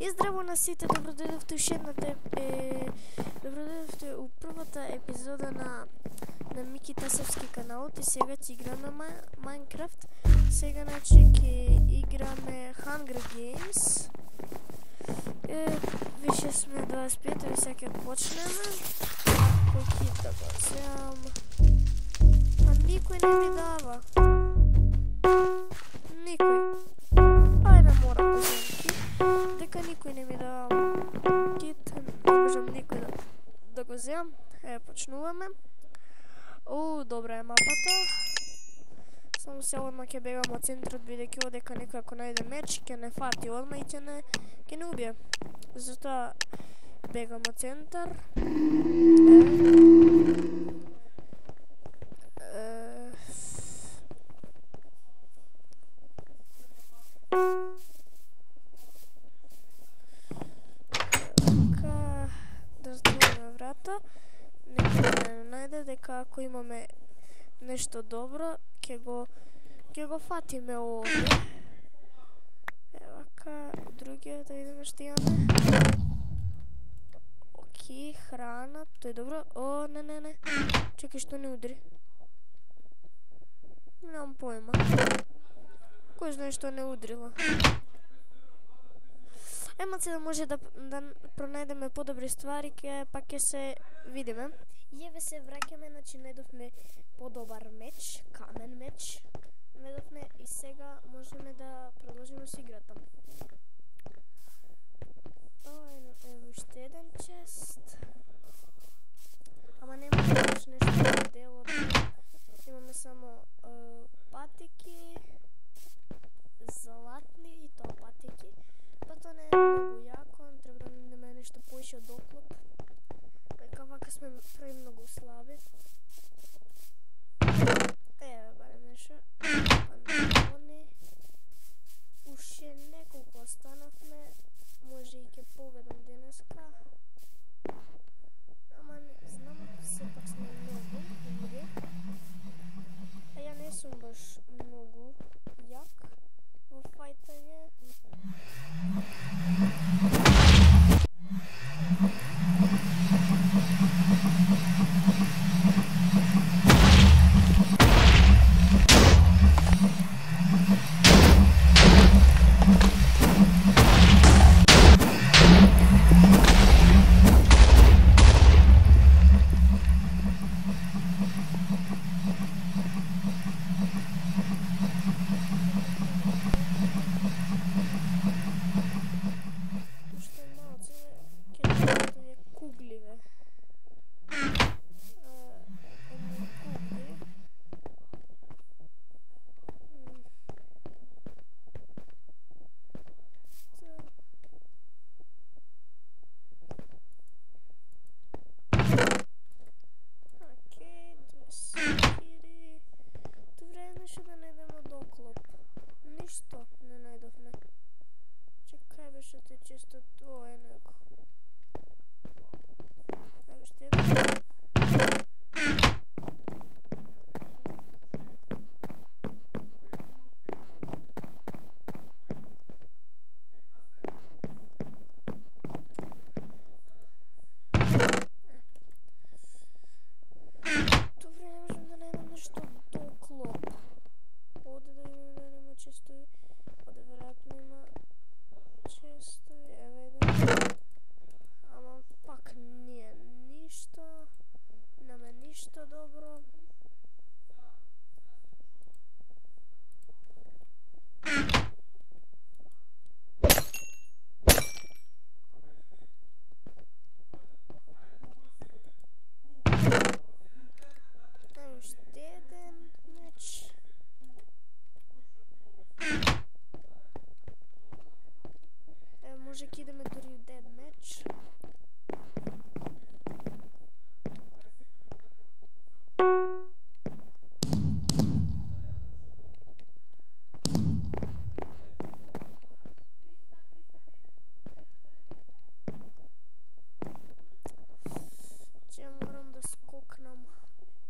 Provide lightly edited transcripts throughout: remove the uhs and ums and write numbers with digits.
И здраво на сите, добродојдовте уште едната добродојдовте у првата епизода на Мики Тасовски канал. И сега ќе играме Майнкрафт. Сега ќе играме Hunger Games. Више сме 25 и сега ќе почнеме. Кој да го вземам? А никој не ми дава. Никој. Ајде мора да вземам кит. Дека никој не ми дава кит. Не можам никој да го вземам. Почнуваме. Добра е мапата. Само се одма ќе бегам од центрот, бидејќи одека некој ако најде меч, ќе не фати одма и ќе не убие. Затоа бегам од центар. Да затвориме врата. Некој не најде, дека ако имаме нешто добро, ќе го фатиме овде. Евака, другиот да видиме што имаме. Оки, храна, тој добро. Не. Чекај, што не удри? Немам појма. Кој знае што не удрила? Емаце да може да пронајдеме подобри ствари, пак ќе се видиме. И еве се враќаме, значи најдовме подобар меч, камен меч. Најдовме и сега можеме да продолжиме со играта. Ево уште еден чест. Ама нема баш нешто на делот. Имаме само патики, златни и тоа патики. Па тоа не е многу јако, треба да најдеме нешто поише од оклоп. Дека вака сме премногу слаби. Еве барем нешто. Панталони. Уште неколку останавме. Може и ќе поведам денеска. Ама не знам, сепак сме многу луѓе. А ја не сум баш многу јак во фајтање. Ништо не најдовме. Чекај беше те често тоа е него. Ево ще едно. Добре, не можем да најдем нешто до клоп. Оде да видим да нема честови. Оде веројатно има честови. Еве еден. Ама пак nije ништо. Нема ништо добро. Ево уште еден меч. Може ќе идеме дури у дед меч. Ќе морам да скокнам.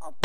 Оп!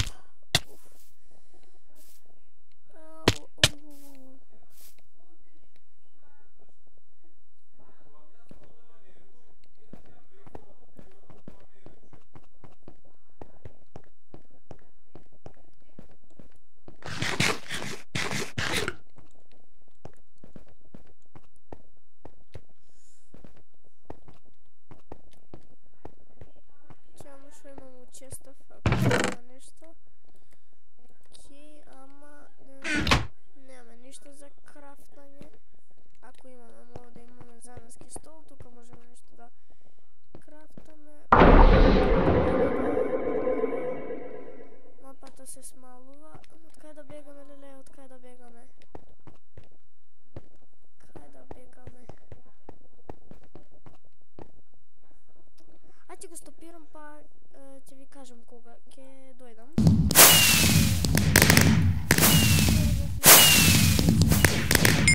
кажем кога ќе дојдам.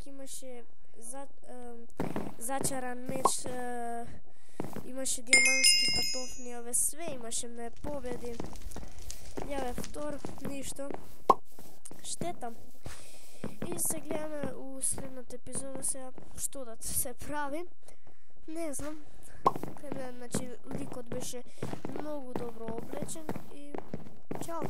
Имаше зачаран меч, имаше диамантски патофни, ове све имаше, ме победи. Јаве втор, ништо. Штета. И се гледаме у следната епизода сега што да се прави. Не знам. Значи, ликот беше многу добро облечен и чао.